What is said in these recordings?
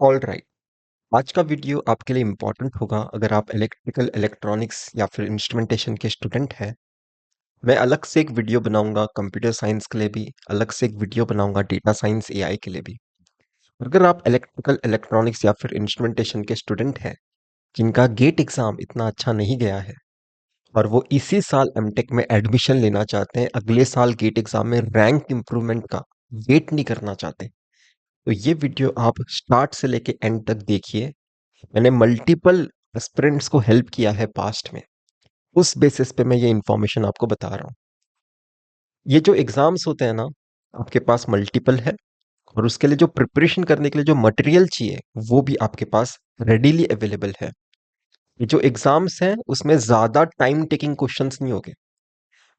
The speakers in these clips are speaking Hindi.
All right. आज का वीडियो आपके लिए इम्पोर्टेंट होगा अगर आप इलेक्ट्रिकल इलेक्ट्रॉनिक्स या फिर इंस्ट्रूमेंटेशन के स्टूडेंट हैं। मैं अलग से एक वीडियो बनाऊंगा कंप्यूटर साइंस के लिए भी, अलग से एक वीडियो बनाऊंगा डेटा साइंस एआई के लिए भी। अगर आप इलेक्ट्रिकल इलेक्ट्रॉनिक्स या फिर इंस्ट्रूमेंटेशन के स्टूडेंट हैं जिनका गेट एग्जाम इतना अच्छा नहीं गया है और वो इसी साल एमटेक में एडमिशन लेना चाहते हैं, अगले साल गेट एग्जाम में रैंक इम्प्रूवमेंट का वेट नहीं करना चाहते, तो ये वीडियो आप स्टार्ट से लेके एंड तक देखिए। मैंने मल्टीपल एस्पिरेंट्स को हेल्प किया है पास्ट में, उस बेसिस पे मैं ये इन्फॉर्मेशन आपको बता रहा हूँ। ये जो एग्जाम्स होते हैं ना, आपके पास मल्टीपल है और उसके लिए जो प्रिपरेशन करने के लिए जो मटेरियल चाहिए वो भी आपके पास रेडीली अवेलेबल है। ये जो एग्जाम्स हैं उसमें ज्यादा टाइम टेकिंग क्वेश्चंस नहीं होंगे,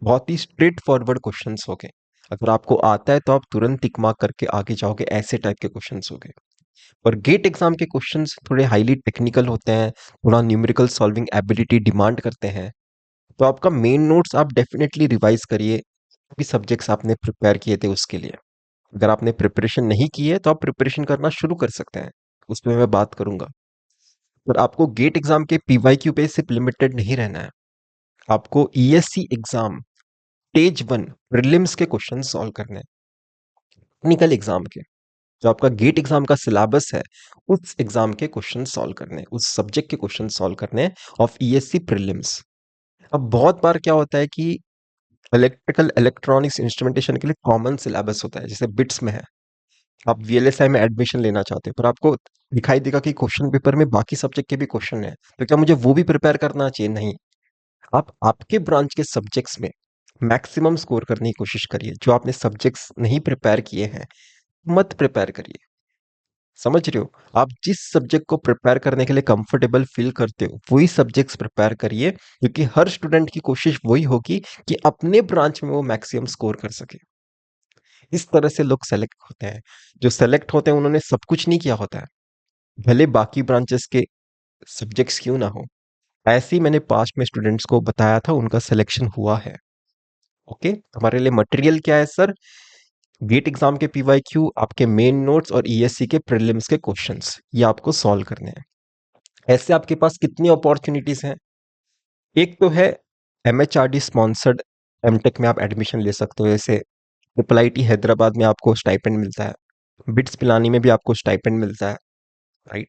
बहुत ही स्ट्रेट फॉरवर्ड क्वेश्चंस होंगे। अगर आपको आता है तो आप तुरंत टिक मार्क करके आगे जाओगे, ऐसे टाइप के क्वेश्चंस होंगे। और गेट एग्जाम के क्वेश्चंस थोड़े हाईली टेक्निकल होते हैं, थोड़ा न्यूमेरिकल सॉल्विंग एबिलिटी डिमांड करते हैं। तो आपका मेन नोट्स आप डेफिनेटली रिवाइज करिए, भी सब्जेक्ट्स आपने प्रिपेयर किए थे उसके लिए। अगर आपने प्रिपरेशन नहीं की है तो आप प्रिपरेशन करना शुरू कर सकते हैं, उसमें मैं बात करूंगा। पर आपको गेट एग्जाम के पीवाईक्यू पे सिर्फ लिमिटेड नहीं रहना है, आपको ईएससी एग्जाम स्टेज 1 प्रीलिम्स के क्वेश्चन सॉल्व करने हैं, टेक्निकल एग्जाम के। जो आपका गेट एग्जाम का सिलेबस है उस एग्जाम के क्वेश्चन सॉल्व करने हैं, उस सब्जेक्ट के क्वेश्चन सॉल्व करने हैं ऑफ ईएससी प्रीलिम्स। अब बहुत बार क्या होता है कि इलेक्ट्रिकल इलेक्ट्रॉनिक्स इंस्ट्रूमेंटेशन के लिए कॉमन सिलेबस होता है, जैसे बिट्स में है। आप वीएलएसआई में एडमिशन लेना चाहते हो पर आपको दिखाई देगा कि क्वेश्चन पेपर में बाकी सब्जेक्ट के भी क्वेश्चन है, तो क्या मुझे वो भी प्रिपेयर करना चाहिए? नहीं। आप आपके ब्रांच के सब्जेक्ट्स में मैक्सिमम स्कोर करने की कोशिश करिए। जो आपने सब्जेक्ट्स नहीं प्रिपेयर किए हैं मत प्रिपेयर करिए। समझ रहे हो? आप जिस सब्जेक्ट को प्रिपेयर करने के लिए कंफर्टेबल फील करते हो वही सब्जेक्ट्स प्रिपेयर करिए, क्योंकि हर स्टूडेंट की कोशिश वही होगी कि अपने ब्रांच में वो मैक्सिमम स्कोर कर सके। इस तरह से लोग सेलेक्ट होते हैं। जो सेलेक्ट होते हैं उन्होंने सब कुछ नहीं किया होता है, भले बाकी ब्रांचेस के सब्जेक्ट्स क्यों ना हो। ऐसे ही मैंने पास्ट में स्टूडेंट्स को बताया था, उनका सिलेक्शन हुआ है। ओके, हमारे लिए मटेरियल क्या है सर? गेट एग्जाम के पीवाईक्यू, आपके मेन नोट्स और ईएससी के प्रीलिम्स के क्वेश्चंस, ये आपको सॉल्व करने हैं। ऐसे आपके पास कितनी अपॉर्चुनिटीज हैं? एक तो है एमएचआरडी स्पॉन्सर्ड एमटेक में आप एडमिशन ले सकते हो, जैसे ट्रिपल आईटी हैदराबाद में आपको स्टाइपेंड मिलता है, बिट्स पिलानी में भी आपको स्टाइपेंड मिलता है, राइट?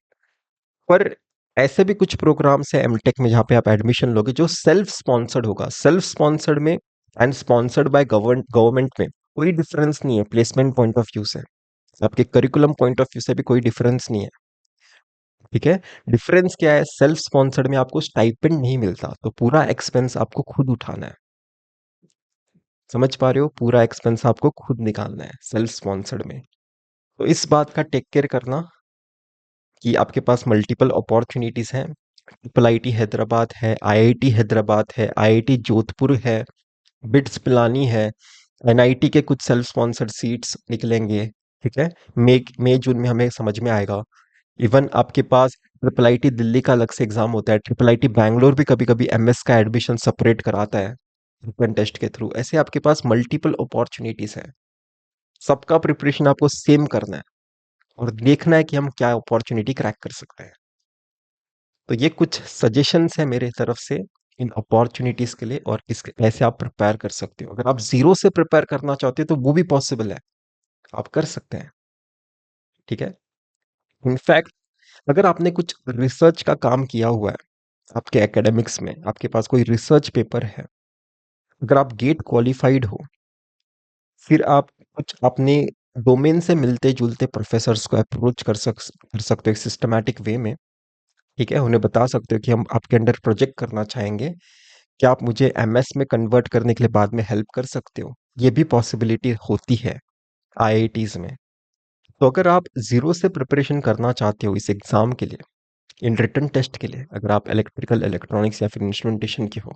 पर ऐसे भी कुछ प्रोग्राम्स है एमटेक में जहाँ पे आप एडमिशन लोगे जो सेल्फ स्पॉन्सर्ड होगा। सेल्फ स्पॉन्सर्ड में एंड स्पॉन्सर्ड बाय गवर्नमेंट में कोई डिफरेंस नहीं है, प्लेसमेंट पॉइंट ऑफ व्यू से, आपके करिकुलम पॉइंट ऑफ व्यू से भी कोई डिफरेंस नहीं है। ठीक है? डिफरेंस क्या है? सेल्फ स्पॉन्सर्ड में आपको स्टाइपेंड नहीं मिलता, तो पूरा एक्सपेंस आपको खुद उठाना है। समझ पा रहे हो? पूरा एक्सपेंस आपको खुद निकालना है सेल्फ स्पॉन्सर्ड में। तो इस बात का टेक केयर करना कि आपके पास मल्टीपल अपॉर्चुनिटीज हैं। ट्रिपल आईटी हैदराबाद है, आईआईटी हैदराबाद है, आईआईटी जोधपुर है, बिट्स पिलानी है, एनआईटी के कुछ सेल्फ स्पॉन्सर्ड सीट्स निकलेंगे। ठीक है? मई जून में हमें समझ में आएगा। इवन आपके पास ट्रिपल आईटी दिल्ली का अलग से एग्जाम होता है, ट्रिपल आईटी बैंगलोर भी कभी कभी एमएस का एडमिशन सेपरेट कराता है रिटन टेस्ट के थ्रू। ऐसे आपके पास मल्टीपल अपॉर्चुनिटीज है, सबका प्रिपरेशन आपको सेम करना है और देखना है कि हम क्या अपॉर्चुनिटी क्रैक कर सकते हैं। तो ये कुछ सजेशंस है मेरे तरफ से इन अपॉर्चुनिटीज के लिए, और किस कैसे आप प्रिपेयर कर सकते हो। अगर आप जीरो से प्रिपेयर करना चाहते हो तो वो भी पॉसिबल है, आप कर सकते हैं। ठीक है? इनफैक्ट अगर आपने कुछ रिसर्च का काम किया हुआ है आपके एकेडमिक्स में, आपके पास कोई रिसर्च पेपर है, अगर आप गेट क्वालिफाइड हो, फिर आप कुछ अपने डोमेन से मिलते जुलते प्रोफेसर्स को अप्रोच कर सकते हो एक सिस्टमैटिक वे में। ठीक है? उन्हें बता सकते हो कि हम आपके अंडर प्रोजेक्ट करना चाहेंगे, क्या आप मुझे एमएस में कन्वर्ट करने के लिए बाद में हेल्प कर सकते हो? ये भी पॉसिबिलिटी होती है आईआईटीज में। तो अगर आप जीरो से प्रिपरेशन करना चाहते हो इस एग्जाम के लिए, इन रिटन टेस्ट के लिए, अगर आप इलेक्ट्रिकल इलेक्ट्रॉनिक्स या फिर इंस्ट्रूमेंटेशन के हो,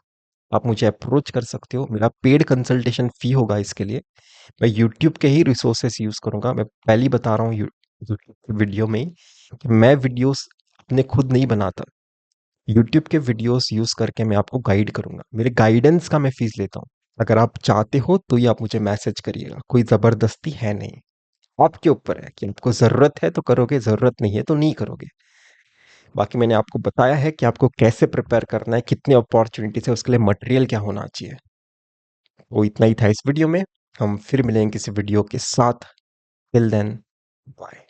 आप मुझे अप्रोच कर सकते हो। मेरा पेड कंसल्टेशन फी होगा इसके लिए। मैं यूट्यूब के ही रिसोर्सेस यूज करूंगा। मैं पहले ही बता रहा हूँ यूट्यूब वीडियो में ही कि मैं वीडियोस अपने खुद नहीं बनाता, यूट्यूब के वीडियोस यूज करके मैं आपको गाइड करूंगा। मेरे गाइडेंस का मैं फीस लेता हूँ। अगर आप चाहते हो तो ये आप मुझे मैसेज करिएगा, कोई जबरदस्ती है नहीं। आपके ऊपर है कि आपको ज़रूरत है तो करोगे, ज़रूरत नहीं है तो नहीं करोगे। बाकी मैंने आपको बताया है कि आपको कैसे प्रिपेयर करना है, कितनी अपॉर्चुनिटीज़ है, उसके लिए मटेरियल क्या होना चाहिए। वो इतना ही था इस वीडियो में। हम फिर मिलेंगे किसी वीडियो के साथ। Till then, bye.